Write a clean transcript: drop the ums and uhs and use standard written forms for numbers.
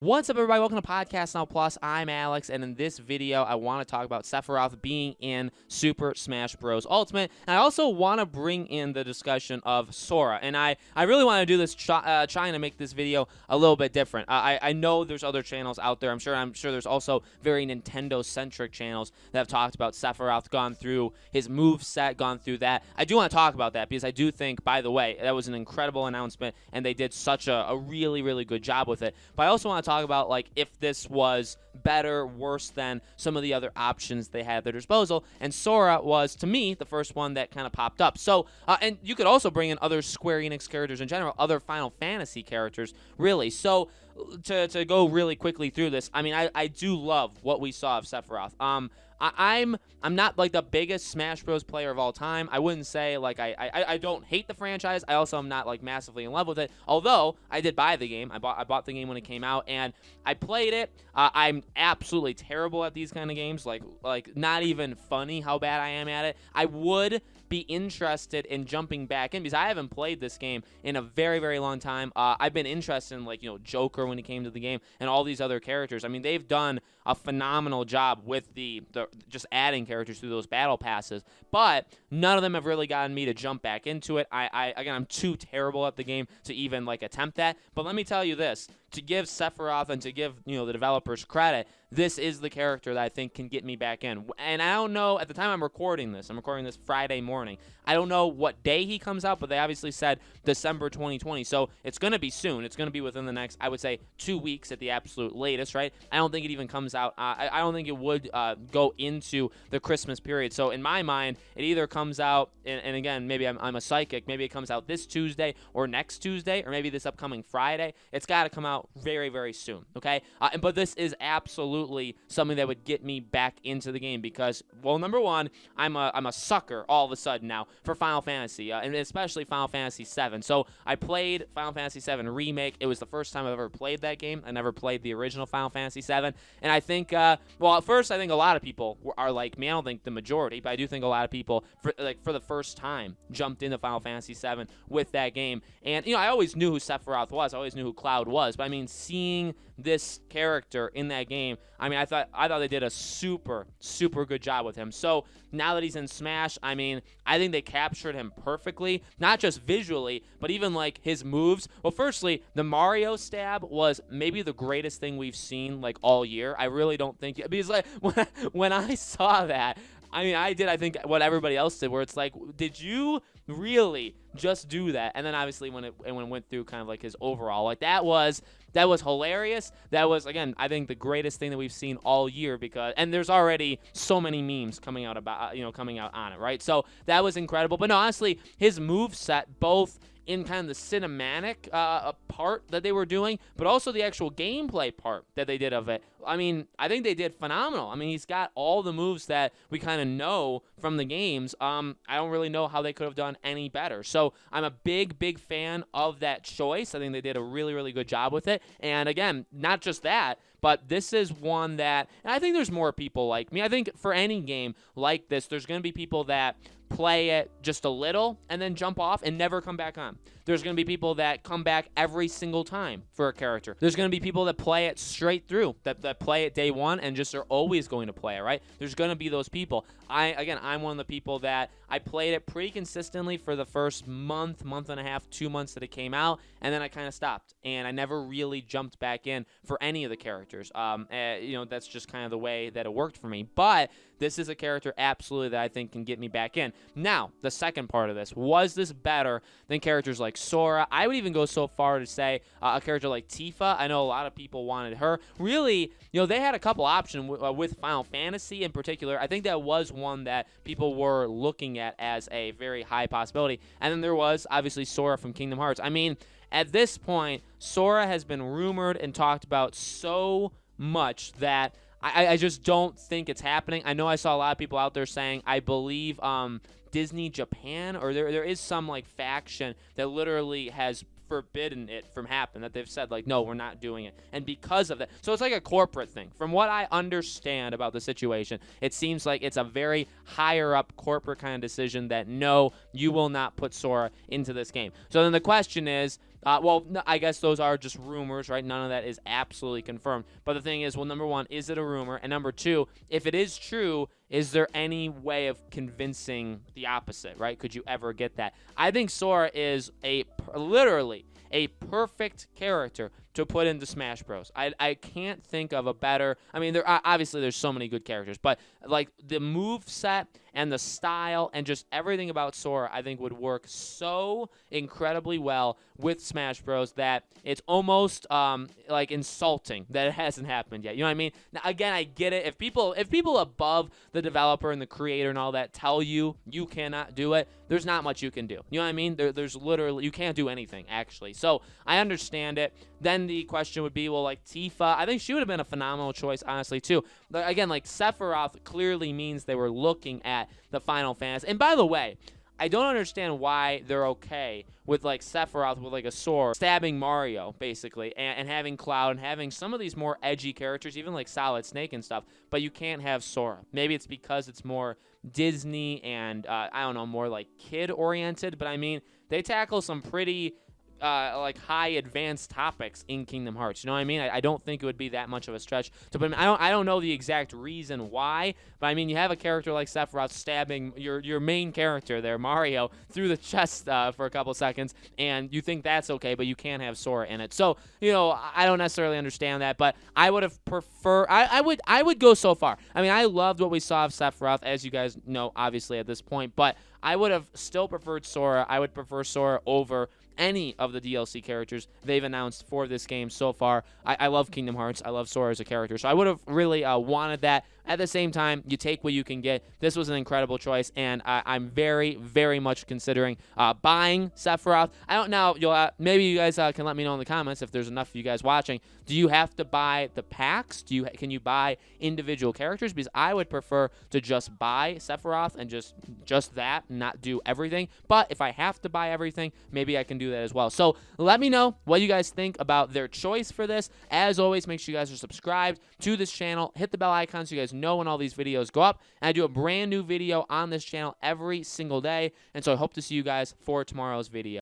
What's up, everybody? Welcome to Podcast Now Plus. I'm Alex, and in this video, I want to talk about Sephiroth being in Super Smash Bros. Ultimate. And I also want to bring in the discussion of Sora. And I really want to do this, trying to make this video a little bit different. I know there's other channels out there. I'm sure there's also very Nintendo-centric channels that have talked about Sephiroth, gone through his move set, gone through that. I do want to talk about that because I do think, by the way, that was an incredible announcement, and they did such a really, really good job with it. But I also want to talk about like if this was better, worse than some of the other options they had at their disposal, and Sora was, to me, the first one that kind of popped up. So, and you could also bring in other Square Enix characters in general, other Final Fantasy characters, really. So, to go really quickly through this, I mean, I do love what we saw of Sephiroth. I'm not like the biggest Smash Bros player of all time. I wouldn't say like I don't hate the franchise. I also am not like massively in love with it. Although I did buy the game. I bought the game when it came out and I played it. I'm absolutely terrible at these kind of games. Like not even funny how bad I am at it. I would be interested in jumping back in because I haven't played this game in a very, very long time. I've been interested in like, Joker when it came to the game and all these other characters. I mean, they've done a phenomenal job with the just adding characters through those battle passes, but none of them have really gotten me to jump back into it. Again, I'm too terrible at the game to even like attempt that. But let me tell you this, to give Sephiroth and to give, the developers credit, this is the character that I think can get me back in. And I don't know, at the time I'm recording this Friday morning. I don't know what day he comes out, but they obviously said December 2020. So it's going to be soon. It's going to be within the next, I would say, 2 weeks at the absolute latest, right? I don't think it even comes out. I don't think it would go into the Christmas period. So in my mind, it either comes out, and again, maybe I'm a psychic. Maybe it comes out this Tuesday or next Tuesday, or maybe this upcoming Friday. It's got to come out very, very soon, okay? But this is absolutely something that would get me back into the game because, well, number one, I'm a sucker all of a sudden now for Final Fantasy, and especially Final Fantasy VII. So I played Final Fantasy VII Remake. It was the first time I've ever played that game. I never played the original Final Fantasy VII, and I think, well, at first I think a lot of people are like me. I don't think the majority, but I do think a lot of people, for the first time, jumped into Final Fantasy VII with that game. And, I always knew who Sephiroth was. I always knew who Cloud was, but I mean, seeing this character in that game, I mean, I thought they did a super good job with him. So now that he's in Smash, I mean, I think they captured him perfectly, not just visually, but even like his moves. Well, firstly, the Mario stab was maybe the greatest thing we've seen like all year. I really don't think, because like when I saw that, I mean, I think what everybody else did, where it's like, did you really just do that? And then obviously when it went through kind of like his overall, like that was hilarious. That was, again, I think the greatest thing that we've seen all year, because, and there's already so many memes coming out about, coming out on it, right? So that was incredible. But no, honestly, his move set, both in kind of the cinematic part that they were doing, but also the actual gameplay part that they did of it. I mean, I think they did phenomenal. I mean, he's got all the moves that we kind of know from the games. I don't really know how they could have done any better. So I'm a big fan of that choice. I think they did a really good job with it. And again, not just that, but this is one that, and I think there's more people like me. I think for any game like this, there's going to be people that play it just a little and then jump off and never come back on. There's going to be people that come back every single time for a character. There's going to be people that play it straight through, that play it day one and just are always going to play it, right? There's going to be those people. I'm one of the people that I played it pretty consistently for the first month and a half, 2 months that it came out, and then I kind of stopped, and I never really jumped back in for any of the characters. That's just kind of the way that it worked for me. But this is a character absolutely that I think can get me back in. Now, the second part of this, was this better than characters like Sora? I would even go so far to say a character like Tifa. I know a lot of people wanted her. Really, they had a couple options with Final Fantasy in particular. I think that was one that people were looking at as a very high possibility. And then there was, obviously, Sora from Kingdom Hearts. I mean, at this point, Sora has been rumored and talked about so much that I just don't think it's happening. I know I saw a lot of people out there saying, I believe Disney Japan, or there is some like faction that literally has forbidden it from happening, that they've said like, no, we're not doing it. And because of that, so it's like a corporate thing. From what I understand about the situation, it seems like it's a very higher up corporate kind of decision that no, you will not put Sora into this game. So then the question is, Well, no, I guess those are just rumors, right? None of that is absolutely confirmed. But the thing is, well, number one, is it a rumor? And number two, if it is true, is there any way of convincing the opposite, right? Could you ever get that? I think Sora is literally a perfect character to put into Smash Bros. I can't think of a better. I mean, obviously there's so many good characters, but like the move set and the style and just everything about Sora, I think would work so incredibly well with Smash Bros. That it's almost like insulting that it hasn't happened yet. You know what I mean? Now, again, I get it. If people above the developer and the creator and all that tell you you cannot do it, there's not much you can do. You know what I mean? There's literally, you can't do anything, actually. So I understand it. Then the question would be, well, like Tifa, I think she would have been a phenomenal choice, honestly, too. But again, like Sephiroth clearly means they were looking at the Final Fantasy. And by the way, I don't understand why they're okay with like Sephiroth with like a sword stabbing Mario basically, and having Cloud and having some of these more edgy characters, even like Solid Snake and stuff, but you can't have Sora. Maybe it's because it's more Disney and I don't know, more like kid oriented, but I mean they tackle some pretty like high advanced topics in Kingdom Hearts. You know what I mean? I don't think it would be that much of a stretch to put him. I don't know the exact reason why, but I mean you have a character like Sephiroth stabbing your main character there, Mario, through the chest for a couple seconds, and you think that's okay, but you can't have Sora in it. So you know I don't necessarily understand that, but I would have preferred. I would go so far. I mean I loved what we saw of Sephiroth, as you guys know, obviously at this point, but I would have still preferred Sora. I would prefer Sora over any of the DLC characters they've announced for this game so far. I love Kingdom Hearts. I love Sora as a character. So I would have really wanted that. At the same time, you take what you can get. This was an incredible choice, and I'm very, very much considering buying Sephiroth. I don't know. Maybe you guys can let me know in the comments if there's enough of you guys watching. Do you have to buy the packs? Can you buy individual characters? Because I would prefer to just buy Sephiroth and just that, not do everything. But if I have to buy everything, maybe I can do that as well. So let me know what you guys think about their choice for this. As always, make sure you guys are subscribed to this channel. Hit the bell icon so you guys know when all these videos go up. And I do a brand new video on this channel every single day. And so I hope to see you guys for tomorrow's video.